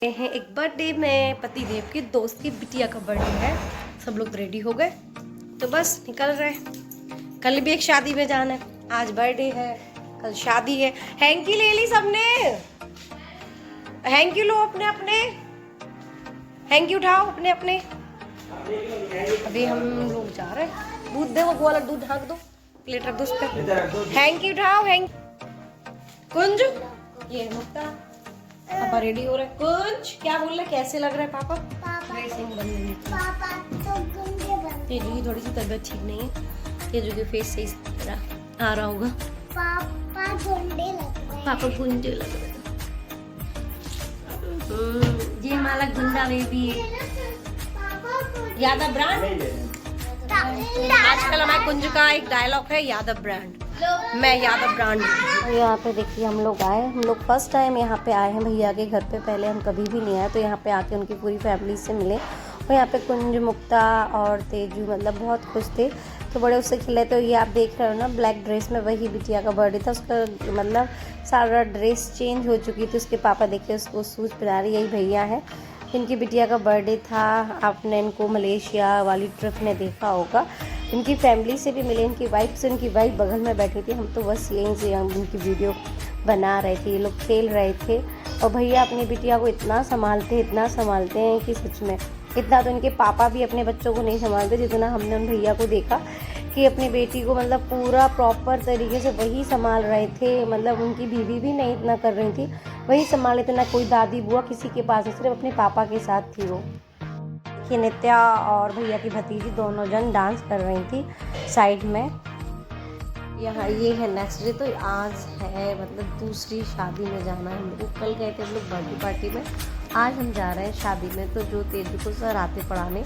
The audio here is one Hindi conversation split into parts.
हैं एक बर्थडे में पति देव के दोस्त की बिटिया का बर्थडे है। सब लोग रेडी हो गए तो बस निकल रहे। कल भी एक शादी में जाना है, आज बर्थडे है, कल शादी है। हैंकी ले ली सबने? हैंकी लो अपने अपने, हैंकी उठाओ अपने अपने। अभी हम लोग जा रहे हैं। दूध दे, वो वाला दूध ढाक दो, प्लेट रख दो उस पर। हैंकी उठाओ, हैंकी। कुंज, ये मुक्ता, पापा रेडी हो रहे। कुछ क्या बोल रहे, कैसे लग रहा है पापा? ड्रेसिंग बनने तेजू की थोड़ी सी तबीयत ठीक नहीं है। तेजू के फेस से इस तरह आ रहा होगा। पापा गुंडे लग रहे हैं। ये हमारा गुंडा बेबी है। यादव ब्रांड, आजकल हमारे कुंज का एक डायलॉग है, यादव ब्रांड। मैं यादव ब्रांड। यहाँ पे देखिए हम लोग आए, हम लोग फर्स्ट टाइम यहाँ पे आए हैं भैया के घर पे। पहले हम कभी भी नहीं आए, तो यहाँ पे आके उनकी पूरी फैमिली से मिले। और यहाँ पे कुंज, मुक्ता और तेजू मतलब बहुत खुश थे, तो बड़े उससे खिले। तो ये आप देख रहे हो ना, ब्लैक ड्रेस में वही बिटिया का बर्थडे था। उसका मतलब सारा ड्रेस चेंज हो चुकी थी। उसके पापा देखिए उसको शूज़ पहना रहे, यही भैया है। इनकी बिटिया का बर्थडे था। आपने इनको मलेशिया वाली ट्रिप में देखा होगा। इनकी फैमिली से भी मिले, इनकी वाइफ से। इनकी वाइफ बगल में बैठी थी। हम तो बस यहीं से हम इनकी वीडियो बना रहे थे। ये लोग खेल रहे थे। और भैया अपनी बिटिया को इतना संभालते हैं कि सच में इतना तो इनके पापा भी अपने बच्चों को नहीं संभालते जितना हमने उन भैया को देखा कि अपनी बेटी को मतलब पूरा प्रॉपर तरीके से वही संभाल रहे थे। मतलब उनकी बीवी भी नहीं इतना कर रही थी, वही संभाल रहे थे। ना कोई दादी बुआ किसी के पास, सिर्फ अपने पापा के साथ थी वो। कि नित्या और भैया की भतीजी दोनों जन डांस कर रही थी साइड में। यहाँ ये है नेक्स्ट डे। तो आज है मतलब दूसरी शादी में जाना है हम लोग को। कल गए थे हम लोग बर्थडे पार्टी में, आज हम जा रहे हैं शादी में। तो जो तेजू को सर आते पढ़ाने,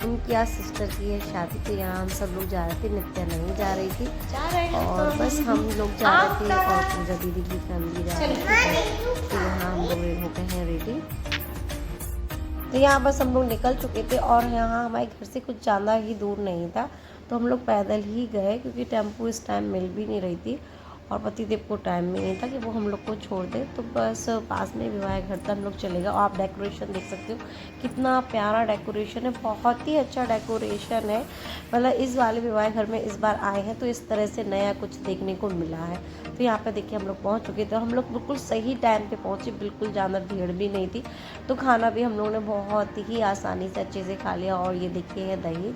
उनकी आज सिस्टर की है शादी। तो यहाँ हम सब लोग जा रहे थे, नित्या नहीं जा रही थी और बस हम लोग जा रहे थे और पूजा दीदी की फैमिली जा रही थी। तो यहाँ हम लोग हो गए हैं रेडी। तो यहाँ बस हम लोग निकल चुके थे और यहाँ हमारे घर से कुछ ज़्यादा ही दूर नहीं था, तो हम लोग पैदल ही गए क्योंकि टेम्पो इस टाइम मिल भी नहीं रही थी और पतिदेव को टाइम भी नहीं था कि वो हम लोग को छोड़ दे। तो बस पास में विवाह घर तक हम लोग चले गए। और आप डेकोरेशन देख सकते हो, कितना प्यारा डेकोरेशन है, बहुत ही अच्छा डेकोरेशन है। मतलब इस वाले विवाह घर में इस बार आए हैं तो इस तरह से नया कुछ देखने को मिला है। तो यहाँ पे देखिए हम लोग पहुँच चुके थे। हम लोग बिल्कुल सही टाइम पे पहुँचे, बिल्कुल ज़्यादा भीड़ भी नहीं थी। तो खाना भी हम लोगों ने बहुत ही आसानी से अच्छे से खा लिया। और ये देखिए है दहेज,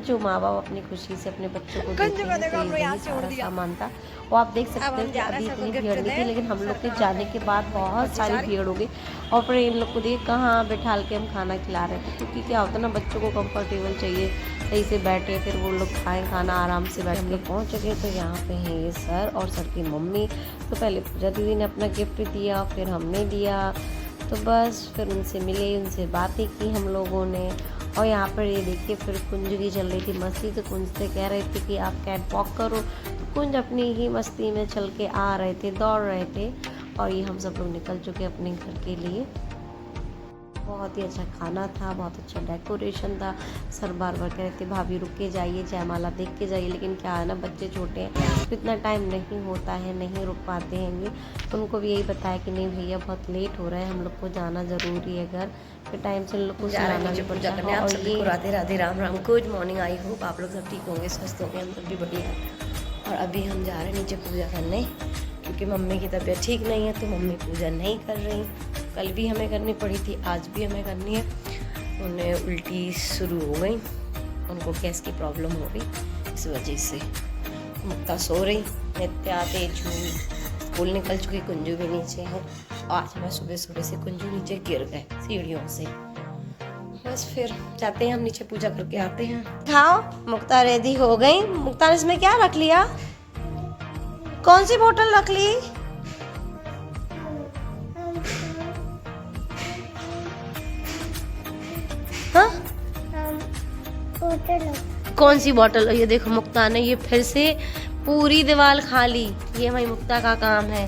जो माँ बाप अपनी खुशी से अपने बच्चों को देते हैं। तो ये सारा सामान था, वो आप देख सकते हैं कि अभी इतनी भीड़ नहीं थी, लेकिन हम लोग के जाने के बाद बहुत सारी भीड़ हो गई। और फिर इन लोग को देख कहाँ बैठा के हम खाना खिला रहे थे, क्योंकि क्या होता है ना, बच्चों को कंफर्टेबल चाहिए, सही से बैठे, फिर वो लोग खाएं खाना आराम से बैठ के। पहुँच गए तो यहाँ पे हैं ये सर और सर की मम्मी। तो पहले पूजा दीदी ने अपना गिफ्ट दिया, फिर हमने दिया। तो बस फिर उनसे मिले, उनसे बातें की हम लोगों ने। और यहाँ पर ये देखिए फिर कुंज की चल रही थी मस्ती। तो कुंज से कह रहे थे कि आप कैट वॉक करो, तो कुंज अपनी ही मस्ती में चल के आ रहे थे, दौड़ रहे थे। और ये हम सब लोग निकल चुके अपने घर के लिए। बहुत ही अच्छा खाना था, बहुत अच्छा डेकोरेशन था। सर बार बार कह रहे थे भाभी रुक के जाइए, जयमाला देख के जाइए, लेकिन क्या है ना, बच्चे छोटे हैं तो इतना टाइम नहीं होता है, नहीं रुक पाते हैं। तो उनको भी यही बताया कि नहीं भैया बहुत लेट हो रहा है, हम लोग को जाना ज़रूरी है घर, फिर टाइम से लोग को सुलाना भी पड़ता है। और ये Radhe Radhe, Ram Ram, good morning. I hope आप लोग सब ठीक होंगे, स्वस्थ होंगे, हम सब भी बढ़िया। और अभी हम जा रहे हैं नीचे पूजा करने, क्योंकि मम्मी की तबीयत ठीक नहीं है तो मम्मी पूजा नहीं कर रही। कल भी हमें करनी पड़ी थी, आज भी हमें करनी है। उन्हें उल्टी शुरू हो गई, उनको गैस की प्रॉब्लम हो गई, इस वजह से मुक्ता सो रही। नित्या तेजू स्कूल निकल चुकी, कुंजू भी नीचे है। आज मैं सुबह सुबह से कुंजू नीचे गिर गए सीढ़ियों से। बस फिर जाते हैं हम नीचे, पूजा करके आते हैं। खाओ, मुक्ता रेडी हो गई। मुक्ता ने इसमें क्या रख लिया? कौन सी बोतल रख ली? हाँ? कौन सी बोतल? ये देखो मुक्ता ने ये फिर से पूरी दीवार खा ली। ये हमारी मुक्ता का काम है।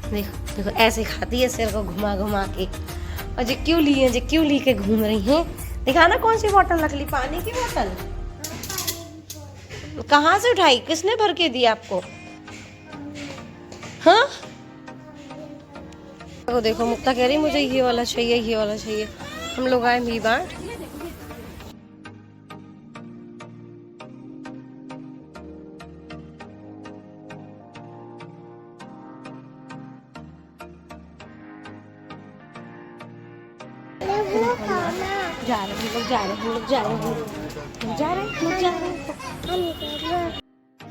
देखो देखो ऐसे खाती है, सिर को घुमा घुमा के। और जो क्यों ली है, जो क्यों ली के घूम रही हैं? दिखाना कौन सी बोतल रख ली? पानी की बोतल? कहाँ से उठाई? किसने भर के दी आपको? हाँ तो देखो मुक्ता कह रही मुझे ये वाला चाहिए, ये वाला चाहिए। हम लोग आए मी बाट। जा रहे हैं हम लोग, जा रहे हैं हम लोग, जा रहे हैं, जा रहे हैं, जा रहे हैं।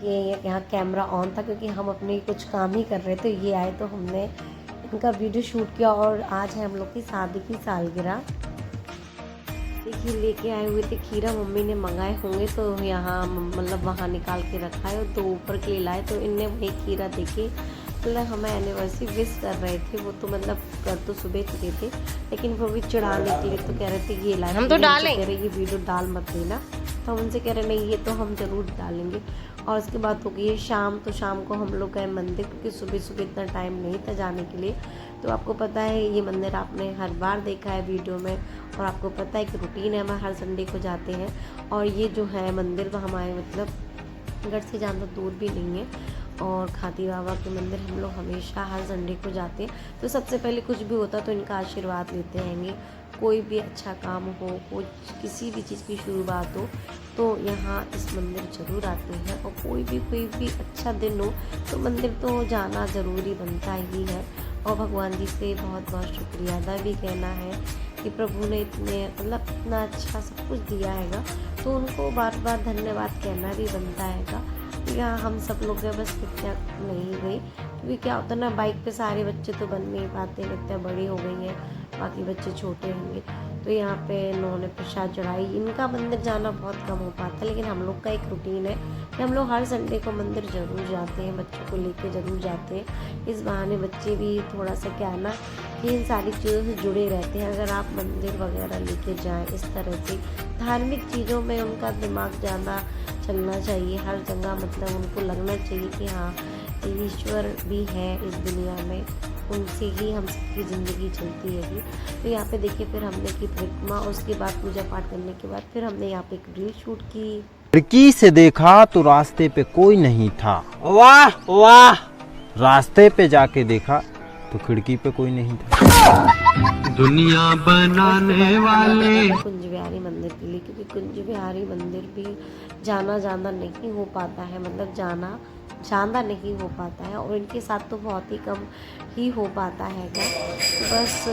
ये यहाँ कैमरा ऑन था क्योंकि हम अपनी कुछ काम ही कर रहे थे। ये आए तो हमने इनका वीडियो शूट किया। और आज है हम लोग की शादी की सालगिरह। देखिए लेके आए हुए थे खीरा, मम्मी ने मंगाए होंगे तो यहाँ मतलब वहाँ निकाल के रखा है। तो ऊपर के लिए लाए तो इनने वही खीरा देके मतलब हमें एनिवर्सरी विश कर रहे थे। वो तो मतलब कर तो सुबह चुके थे, लेकिन वो भी चढ़ाने के लिए तो कह रहे थे ये लाए। हम तो डालें, कह रहे ये वीडियो डाल मत देना। तो हम उनसे कह रहे नहीं ये तो हम ज़रूर डालेंगे। और उसके बाद हो गई है शाम। तो शाम को हम लोग गए मंदिर क्योंकि सुबह सुबह इतना टाइम नहीं था जाने के लिए। तो आपको पता है ये मंदिर आपने हर बार देखा है वीडियो में, और आपको पता है कि रूटीन है, हम हर संडे को जाते हैं। और ये जो है मंदिर वो हमारे मतलब घर से ज़्यादा दूर भी नहीं है। और खाती बाबा के मंदिर हम लोग हमेशा हर संडे को जाते हैं। तो सबसे पहले कुछ भी होता तो इनका आशीर्वाद लेते रहेंगे। कोई भी अच्छा काम हो, कोई किसी भी चीज़ की शुरुआत हो तो यहाँ इस मंदिर ज़रूर आते हैं। और कोई भी अच्छा दिन हो तो मंदिर तो जाना ज़रूरी बनता ही है। और भगवान जी से बहुत बहुत शुक्रिया अदा भी कहना है कि प्रभु ने इतने मतलब इतना अच्छा सब कुछ दिया हैगा, तो उनको बार बार धन्यवाद कहना भी बनता हैगा। यहाँ हम सब लोग बस नित्या नहीं गई क्योंकि क्या होता है ना, बाइक पे सारे बच्चे तो बन नहीं पाते, नित्या बड़ी हो गई हैं, बाकी बच्चे छोटे होंगे। तो यहाँ पे इन्होंने प्रसाद चढ़ाई। इनका मंदिर जाना बहुत कम हो पाता, लेकिन हम लोग का एक रूटीन है कि हम लोग हर संडे को मंदिर ज़रूर जाते हैं, बच्चों को लेके ज़रूर जाते हैं। इस बहाने बच्चे भी थोड़ा सा क्या है ना कि इन सारी चीज़ों से जुड़े रहते हैं। अगर आप मंदिर वगैरह लेके जाएं, इस तरह से धार्मिक चीज़ों में उनका दिमाग ज़्यादा चलना चाहिए हर जगह। मतलब उनको लगना चाहिए कि हाँ ईश्वर भी है इस दुनिया में, उनसे ही हम सबकी ज़िंदगी चलती है। तो यहाँ पे देखिए फिर हमने की परिक्रमा, उसके बाद पूजा पाठ करने के बाद फिर हमने यहाँ पे एक रील शूट की। खिड़की से देखा तो रास्ते पे कोई नहीं था। वाह वाह। रास्ते पे जाके देखा तो खिड़की पे कोई नहीं था। दुनिया बनाने वाले कुंज बिहारी मंदिर के लिए, क्योंकि कुंज बिहारी मंदिर भी जाना नहीं हो पाता है, मतलब जाना नहीं हो पाता है। और इनके साथ तो बहुत ही कम ही हो पाता है। तो बस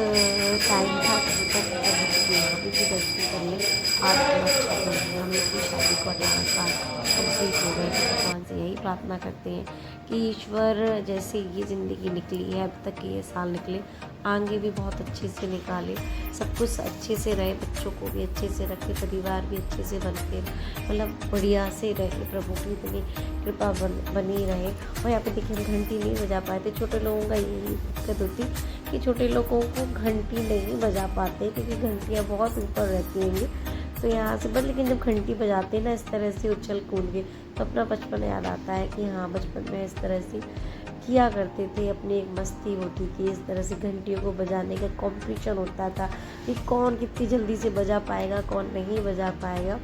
टाइम था अभी भी दर्शन कर लें। आज हम लोग की शादी को 18 साल कंप्लीट हो गए। तो भगवान से यही प्रार्थना करते हैं कि ईश्वर जैसे ये ज़िंदगी निकली है अब तक ये साल निकले, आगे भी बहुत अच्छे से निकाले, सब कुछ अच्छे से रहे, बच्चों को भी अच्छे से रखे, परिवार भी अच्छे से बन के मतलब बढ़िया से रहे, प्रभु की इतनी कृपा बनी रहे। और यहाँ पे देखिए हम घंटी नहीं बजा पाए थे। छोटे लोगों का यही दिक्कत होती कि छोटे लोगों को घंटी नहीं बजा पाते क्योंकि घंटियाँ बहुत ऊपर रहती हैं। तो यहाँ से बस, लेकिन जब घंटी बजाते हैं ना इस तरह से उछल कूद के, तो अपना बचपन याद आता है कि हाँ बचपन में इस तरह से किया करते थे, अपनी एक मस्ती होती थी। इस तरह से घंटियों को बजाने का कंपटीशन होता था कि कौन कितनी जल्दी से बजा पाएगा, कौन नहीं बजा पाएगा।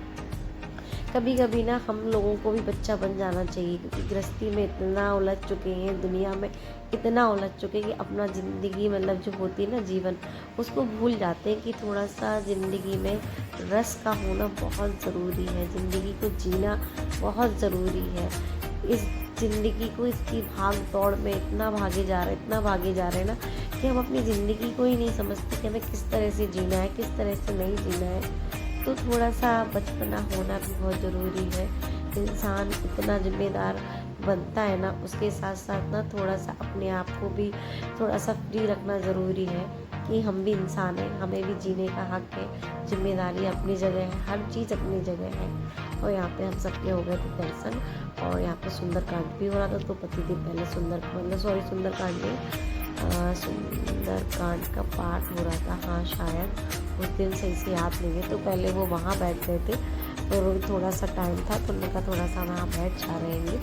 कभी कभी ना हम लोगों को भी बच्चा बन जाना चाहिए क्योंकि गृहस्थी में इतना उलझ चुके हैं, दुनिया में इतना उलझ चुके हैं कि अपना ज़िंदगी मतलब जो होती है ना जीवन, उसको भूल जाते हैं कि थोड़ा सा ज़िंदगी में रस का होना बहुत ज़रूरी है। ज़िंदगी को जीना बहुत ज़रूरी है। इस ज़िंदगी को इसकी भाग दौड़ में इतना भागे जा रहे हैं ना कि हम अपनी ज़िंदगी को ही नहीं समझते कि हमें किस तरह से जीना है, किस तरह से नहीं जीना है। तो थोड़ा सा बचपना होना भी बहुत ज़रूरी है। इंसान इतना जिम्मेदार बनता है ना, उसके साथ साथ ना थोड़ा सा अपने आप को भी थोड़ा सा फ्री रखना ज़रूरी है कि हम भी इंसान हैं, हमें भी जीने का हक है। जिम्मेदारी अपनी जगह है, हर चीज़ अपनी जगह है। और यहाँ पे हम सबके हो गए थे दर्शन। और यहाँ पे सुंदरकांड भी हो रहा था, तो पतिदेव पहले सुंदरकांड का पाठ हो रहा था। हाँ शायद उस दिन सही से याद नहीं है। तो पहले वो वहाँ बैठ गए थे, तो थोड़ा सा टाइम था तो उन्होंने कहा थोड़ा सा वहाँ बैठ जा रहेंगे।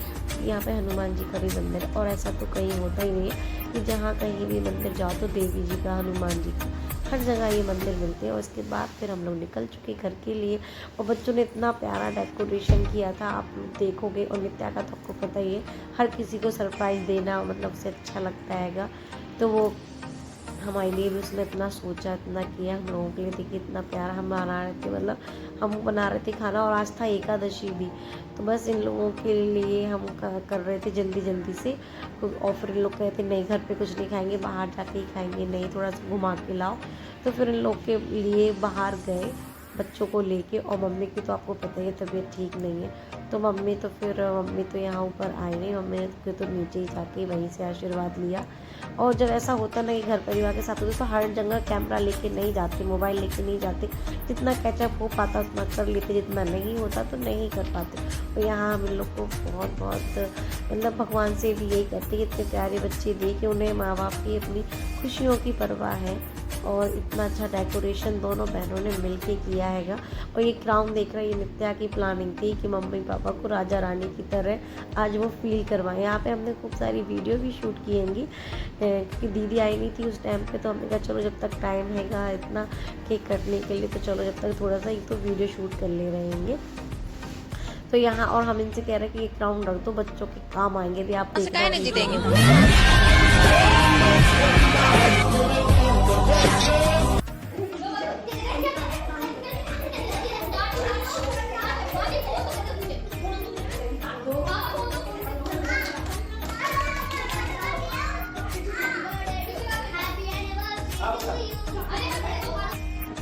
यहाँ पे हनुमान जी का भी मंदिर, और ऐसा तो कहीं होता ही नहीं है कि जहाँ कहीं भी मंदिर जाओ तो देवी जी का, हनुमान जी का, हर जगह ये मंदिर मिलते हैं। और इसके बाद फिर हम लोग निकल चुके घर के लिए। और बच्चों ने इतना प्यारा डेकोरेशन किया था, आप लोग देखोगे। और नित्या का तो आपको पता ही है, हर किसी को सरप्राइज़ देना मतलब उसे अच्छा लगता हैगा। तो वो हमारे लिए भी उसने इतना सोचा, इतना किया हम लोगों के लिए। देखिए इतना प्यार हम बना रहे थे, मतलब हम बना रहे थे खाना, और आज था एकादशी भी, तो बस इन लोगों के लिए हम कर रहे थे जल्दी जल्दी से। और फिर इन लोग कहते नहीं घर पे कुछ नहीं खाएंगे, बाहर जाके ही खाएंगे, नहीं थोड़ा सा घुमा के लाओ। तो फिर इन लोग के लिए बाहर गए बच्चों को लेके। और मम्मी की तो आपको पता ही है तबीयत ठीक नहीं है, तो मम्मी तो यहाँ ऊपर आई नहीं, मम्मी तो नीचे ही जाके वहीं से आशीर्वाद लिया। और जब ऐसा होता ना कि घर परिवार के साथ होते तो हर जगह कैमरा लेके नहीं जाते, मोबाइल लेके नहीं जाते, जितना कैचअप हो पाता उतना कर लेते, जितना नहीं होता तो नहीं कर पाते। और यहाँ हम लोग को बहुत मतलब भगवान से भी यही कहते हैं, इतने प्यारे बच्चे दे कि उन्हें माँ बाप की अपनी खुशियों की परवाह है। और इतना अच्छा डेकोरेशन दोनों बहनों ने मिलके किया हैगा। और ये क्राउन देख रहा है, ये नित्या की प्लानिंग थी कि मम्मी पापा को राजा रानी की तरह आज वो फील करवाएं। यहाँ पे हमने खूब सारी वीडियो भी शूट किएंगी, क्योंकि दीदी आई नहीं थी उस टाइम पे, तो हमने कहा चलो जब तक टाइम हैगा इतना केक कटने के लिए, तो चलो जब तक थोड़ा सा ही तो वीडियो शूट कर ले रहेंगे। तो यहाँ और हम इनसे कह रहे हैं कि ये क्राउन रख दो, बच्चों के काम आएंगे भी, आप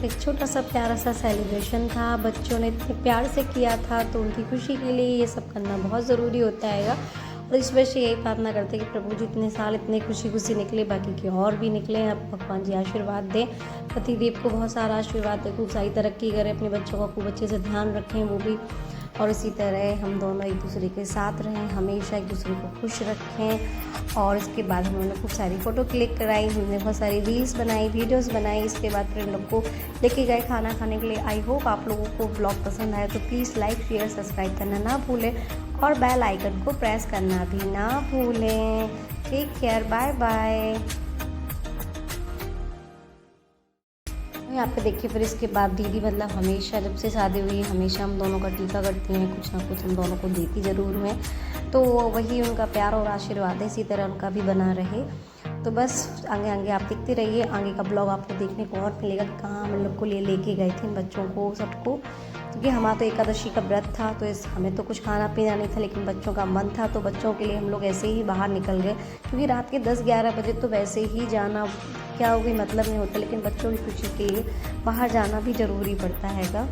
एक छोटा सा प्यारा सा सेलिब्रेशन था, बच्चों ने इतने प्यार से किया था, तो उनकी खुशी के लिए ये सब करना बहुत ज़रूरी होता है। और इस वजह से यही प्रार्थना करते हैं कि प्रभु जी इतने साल इतने खुशी खुशी निकले, बाकी की और भी निकले। अब भगवान जी आशीर्वाद दें, पतिदेव को बहुत सारा आशीर्वाद दें, खूब सारी तरक्की करें, अपने बच्चों का खूब अच्छे से ध्यान रखें वो भी, और इसी तरह हम दोनों एक दूसरे के साथ रहें, हमेशा एक दूसरे को खुश रखें। और इसके बाद हम लोगों ने खूब सारी फ़ोटो क्लिक कराई, हमने बहुत सारी रील्स बनाई, वीडियोस बनाई। इसके बाद फिर हम लोग को लेके गए खाना खाने के लिए। आई होप आप लोगों को ब्लॉग पसंद आया, तो प्लीज़ लाइक शेयर सब्सक्राइब करना ना भूलें, और बेल आइकन को प्रेस करना भी ना भूलें। Take care, bye bye. यहाँ पे देखिए फिर इसके बाद दीदी मतलब हमेशा जब से शादी हुई हमेशा हम दोनों का टीका करती हैं, कुछ ना कुछ हम दोनों को देती ज़रूर हैं। तो वही उनका प्यार और आशीर्वाद है, इसी तरह उनका भी बना रहे। तो बस आगे आगे आप देखते रहिए, आगे का ब्लॉग आपको देखने को और मिलेगा कि कहाँ हम लोग को लेके गए थे इन बच्चों को सबको, क्योंकि हमारा तो एकादशी का व्रत था, तो हमें तो कुछ खाना पीना नहीं था, लेकिन बच्चों का मन था, तो बच्चों के लिए हम लोग ऐसे ही बाहर निकल गए। क्योंकि रात के 10-11 बजे तो वैसे ही जाना क्या हो गई मतलब नहीं होता, लेकिन बच्चों की खुशी के लिए बाहर जाना भी ज़रूरी पड़ता हैगा।